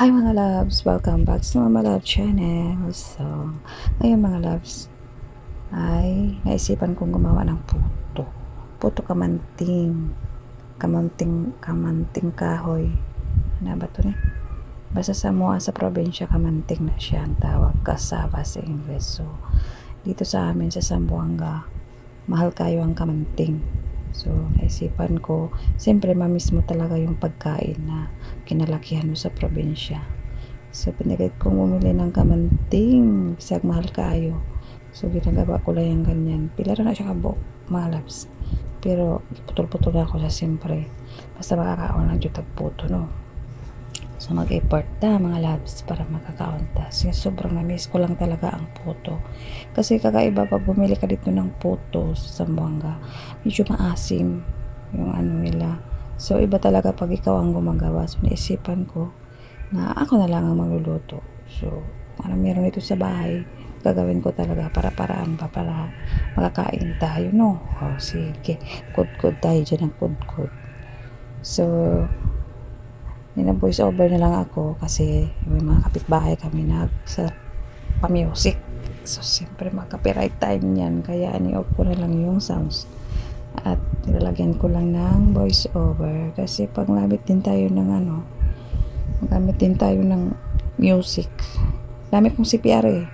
Hi mga loves! Welcome back sa Mama Love Channel. So, ngayon mga loves, ay naisipan kong gumawa ng puto. Puto kamanting. Kamanting kahoy. Ano ba ito ni? Basta sa mua sa probinsya, kamanting na siya ang tawag. Kasaba sa English. So, dito sa amin sa Zamboanga, mahal kayo ang kamanting. So, naisipan ko, siyempre mamiss mo talaga yung pagkain na kinalakihan mo sa probinsya. So, pinilit kong bumili ng kamanting, bisag mahal kayo. So, ginagawa ko lang yung ganyan. Pila na siya kabok, mga loves. Pero, putol-putol ako sa siyempre. Basta makakaon lang yung tagputo, no? So, mag-effort na mga loves para makakaon ta. So, sobrang na-miss ko lang talaga ang puto. Kasi kakaiba pag bumili ka dito ng puto sa Zamboanga, medyo maasim yung ano nila. So, iba talaga pag ikaw ang gumagawa. So, naisipan ko na ako na lang ang magluluto. So, meron ito sa bahay, gagawin ko talaga para-paraan pa para makakain tayo, no? O, sige. Good tayo dyan ng good. So, voice over na lang ako kasi may mga kapitbahay kami sa pa-music. So, siyempre mga-copyright time yan. Kaya ni-off ko na lang yung sounds. At nilalagyan ko lang ng voice over. Kasi pag gamit din tayo ng magamit din tayo ng music. Dami kong CPR eh.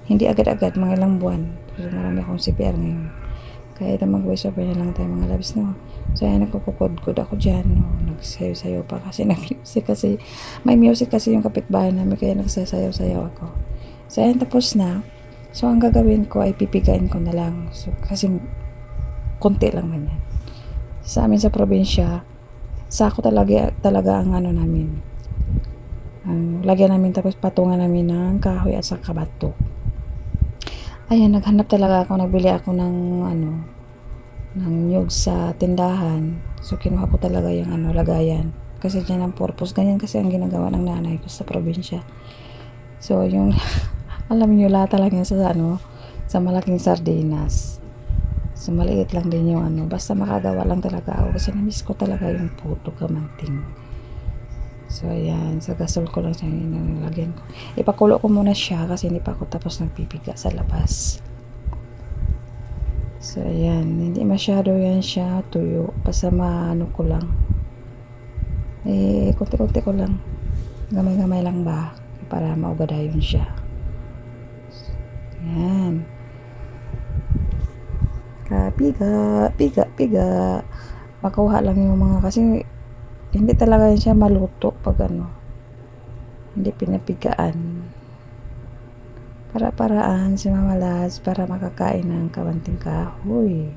Hindi agad-agad, mga ilang buwan. Pero marami akong CPR ngayon. Kaya ito mag-voice over na lang tayo mga loves, no? So, ayan, nagkukukod-kod ako dyan, no? Nagsayaw-sayaw pa kasi may music kasi yung kapitbahay namin, kaya nagsasayaw-sayaw ako. So, ayan, tapos na. So, ang gagawin ko ay pipigain ko na lang. So, kasi konti lang man yan. Sa amin sa probinsya, sako talaga ang namin. Ang lagyan namin, tapos patungan namin ng kahoy at saka bato. Ayan, naghanap talaga ako, nagbili ako ng ng nyug sa tindahan. So, kinuha ko talaga yung lagayan. Kasi dyan ang purpose. Ganyan kasi ang ginagawa ng nanay ko sa probinsya. So, yung, alam niyo, lata lang yan sa malaking sardinas. So, maliit lang din yung basta makagawa lang talaga ako. Kasi namiss ko talaga yung puto kamanting. So, ayan. Sa gasol ko lang siya nilagyan ko. Ipakulo ko muna siya kasi hindi pa ako tapos nagpipiga sa labas. So, ayan. Hindi masyado yan siya tuyo. Basta ko lang. Kunti-kunti ko lang. Gamay-gamay lang ba? Para maugadayon siya. So, ayan. Piga. Makuha lang yung mga kasi hindi talaga siya maluto pag hindi pinapigaan. Para-paraan si Mama Laz para makakain ng kamanting kahoy.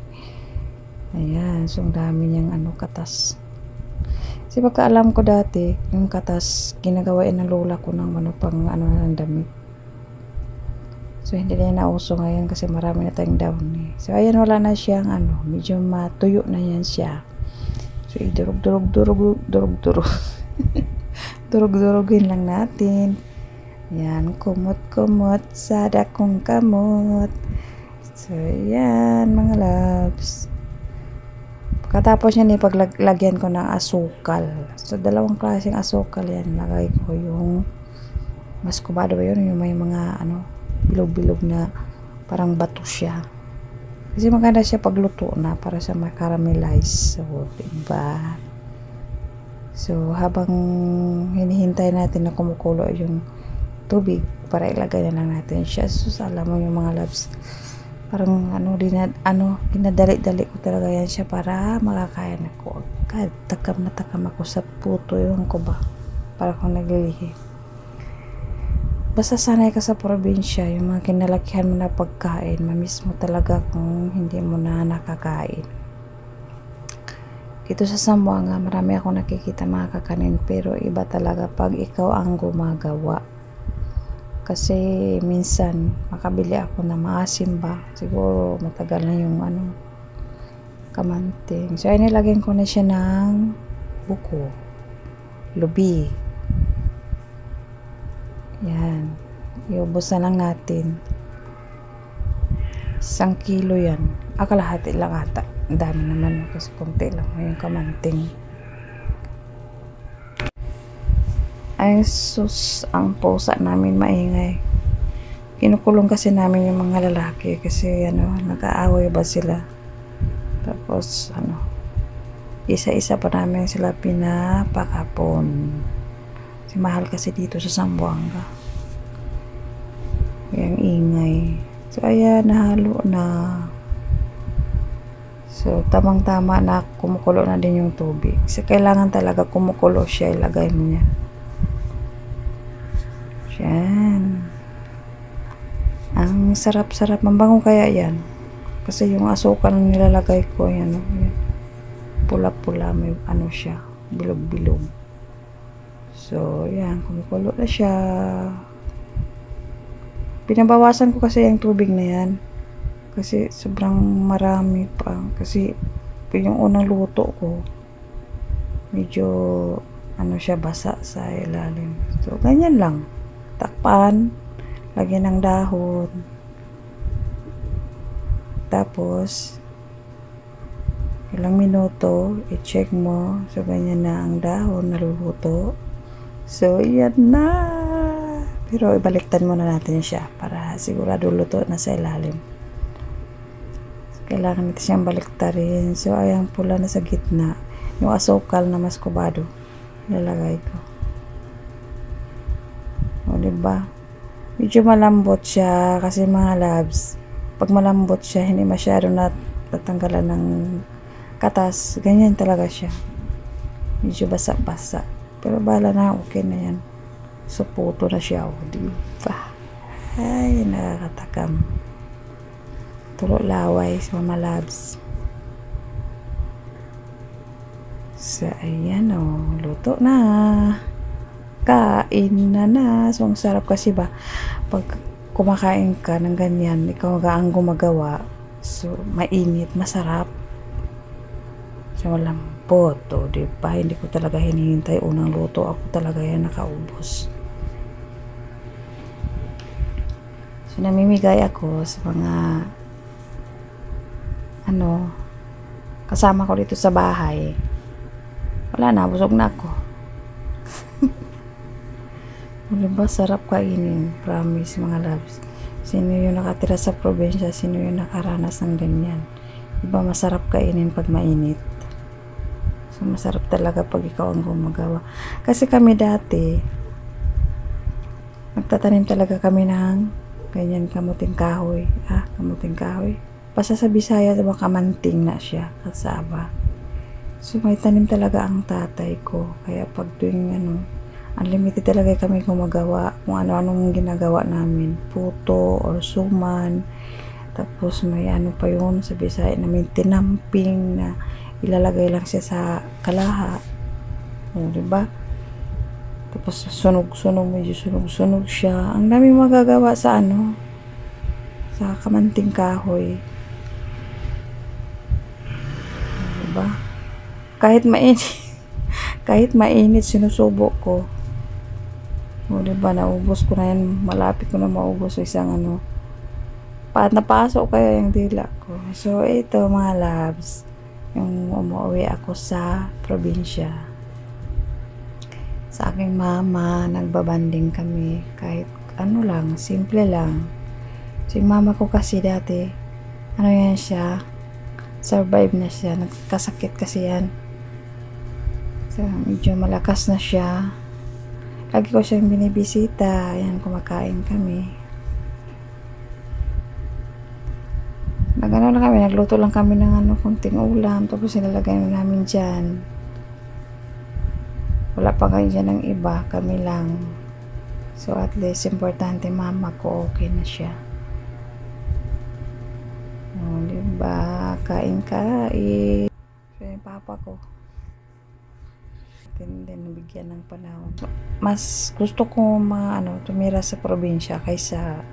Ayan, so ang dami niyang katas. Kasi pagkaalam ko dati, yung katas ginagawain ng lola ko ng pang ng damit. So hindi na nauso ngayon kasi marami na tayong down eh. So ayan, wala na siyang medyo matuyo na yan siya. So, durug-durug. Durug-durugin lang natin. Yan, kumot-kumot sa dakong kamot. So, yan, mga loves. Pagkatapos yan, paglagyan ko ng asukal. So, dalawang klaseng asukal yan. Lagay ko yung mascobado ba yun? Yung may mga, bilog-bilog na parang bato siya. Kasi maganda siya pagluto na para sa makaramelize. So, diba? So, habang hinihintay natin na kumukulo yung tubig para ilagay na lang natin siya. So, alam mo yung mga loves, parang dinadali-dali ko talaga yan siya para makakain ako. Takam na takam ako sa puto yung ko ba? Para kung naglilihi. Basta sanay ka sa probinsya, yung mga kinalakihan mo na pagkain, mamiss mo talaga kung hindi mo na nakakain. Dito sa Zamboanga, marami akong nakikita mga kakanin, pero iba talaga pag ikaw ang gumagawa. Kasi minsan, makabili ako na maasim ba? Siguro matagal na yung kamanting. So, ay nilagyan ko na siya ng buko, lubi. Yan. Iubos na lang natin. 1 kilo yan. Kalahati lang ata. Ang dami naman kasi konti lang yung kamanting. Ay sus, ang pusa namin maingay. Kinukulong kasi namin yung mga lalaki kasi nag-aaway ba sila. Tapos isa-isa pa namin sila pinapakapon. Si mahal kasi dito sa Zamboanga. Yung ingay. So ayan, nahalo na. So tamang-tama na kumukulo na din yung tubig. Kasi kailangan talaga kumukulo siya, ilagay mo niya. Yan. Ang sarap-sarap. Mambango kaya yan. Kasi yung asukal na nilalagay ko, yan. Pula-pula. May siya. Bilog-bilog. So, yan. Kumukulo na siya. Pinabawasan ko kasi yung tubig na yan. Kasi sobrang marami pa. Kasi yung unang luto ko, medyo siya basa sa ilalim. So, ganyan lang. Takpan, lagyan ng dahon, tapos ilang minuto i-check mo. So ganyan na ang dahon, naluluto. So yan na, pero ibaliktad muna natin siya para sigurado luto na sa ilalim. So, kailangan natin siyang baliktarin. So ayan, pula na sa gitna, yung asukal na maskobado ilalagay ko. O, diba? Medyo malambot siya kasi mga loves, pag malambot siya, hindi masyado natatanggalan ng katas. Ganyan talaga siya. Medyo basa-basa. Pero bala na, okay na yan. So, puto na siya. O, diba? Ay, nakakatakam. Tulo laway sa mga loves. So, ayan o. Luto na. Kain na. So, ang sarap kasi ba, pag kumakain ka ng ganyan, ikaw ang gumagawa, so, mainit, masarap. So, malambot, o, diba? Hindi ko talaga hinihintay unang luto. Ako talaga yan nakaubos. So, namimigay ako sa mga, kasama ko dito sa bahay. Wala na, busog na ako. Diba, sarap kainin. Promise, mga loves. Sino yung nakatira sa probinsya, sino yung nakaranas ng ganyan. Diba, masarap kainin pag mainit. So, masarap talaga pag ikaw ang gumagawa. Kasi kami dati, nagtatanim talaga kami ng ganyan, kamuting kahoy. Kamuting kahoy. Basta sa Bisaya, diba, kamanting na siya. Kasaba. So, may tanim talaga ang tatay ko. Kaya pag tuwing unlimited talaga kami gumagawa kung ano-anong ginagawa namin, puto or suman. Tapos may pa yun sa Bisaya namin, tinamping na ilalagay lang siya sa kalaha. O, diba? Tapos sunog-sunog, medyo sunog-sunog siya. Ang dami magagawa sa sa kamanting kahoy. Diba? Kahit mainit sinusubo ko. O, diba, naubos ko na yan. Malapit ko na maubos isang napasok kaya yung dila ko. So, ito mga loves, yung umuwi ako sa probinsya. Sa aking mama, nagbabanding kami. Kahit lang, simple lang. So, yung mama ko kasi dati, yan siya, survive na siya. Nagkasakit kasi yan. So, medyo malakas na siya. Lagi ko siyang binibisita. Ayan, kumakain kami. Nagluto lang kami ng konting ulam. Tapos nilalagay namin dyan. Wala pa kayo dyan ng iba. Kami lang. So, at least, importante mama ko, okay na siya. O, diba? Kain-kain. So, yung papa ko, din nabigyan ng panahon. Mas gusto ko tumira sa probinsya kaysa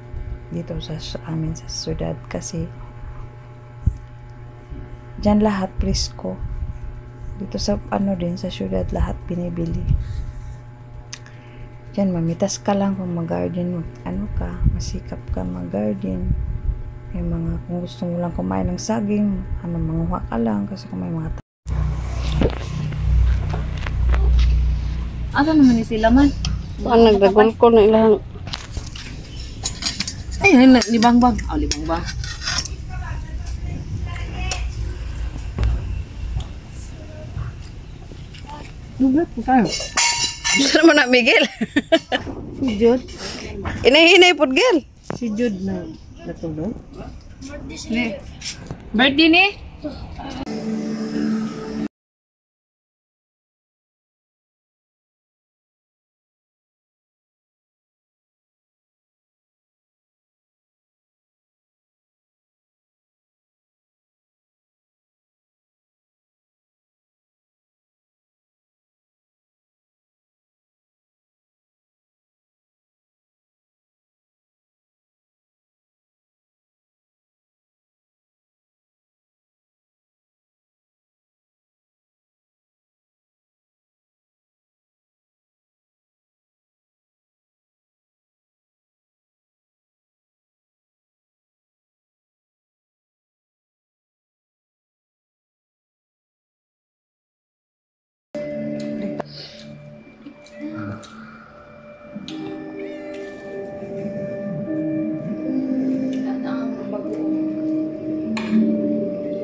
dito sa amin sa syudad kasi dyan lahat presko. Dito sa din sa syudad lahat binibili. Dyan mamitas ka lang kung mag-garden, masikap ka mag-garden. May mga, kung gusto mo lang kumain ng saging, manguha ka lang kasi kung may mga Asa naman ni sila man? Ang nagdagol ko na ilang. Ay, libang-bang. Oh, libang-bang. Dugat po tayo. Gusto naman na, Miguel. Si Jude. Inay-inay po, Gil. Si Jude na natulog. Birthday ni?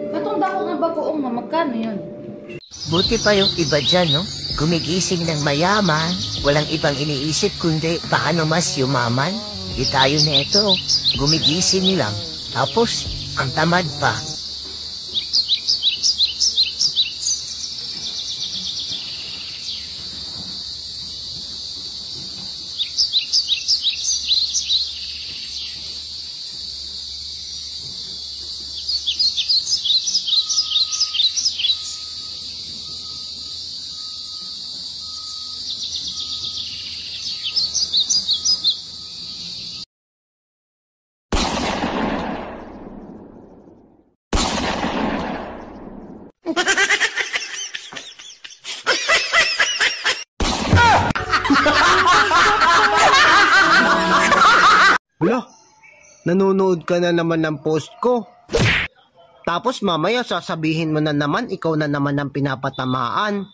Katong dako nga bagoong na magkano yun? Buti pa yung iba dyan, no? Gumigising ng mayaman, walang ibang iniisip kundi paano mas yumaman. Di tayo na ito, gumigising lang, tapos ang tamad pa. Wala, nanonood ka na naman ng post ko. Tapos mamaya sasabihin mo na naman, ikaw na naman ang pinapatamaan.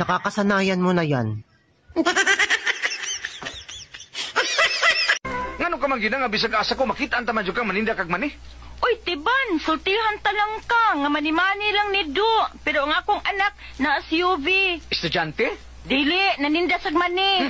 Nakakasanayan mo na yan. Ngano ka man gina nga bisag asa ko makita ang tamadyo kang maninda kag mani? Uy, tiban, sultihan talang ka, nga manimani lang ni Do. Pero ang akong anak, na SUV. Estudyante? Dili, naninda sag mani.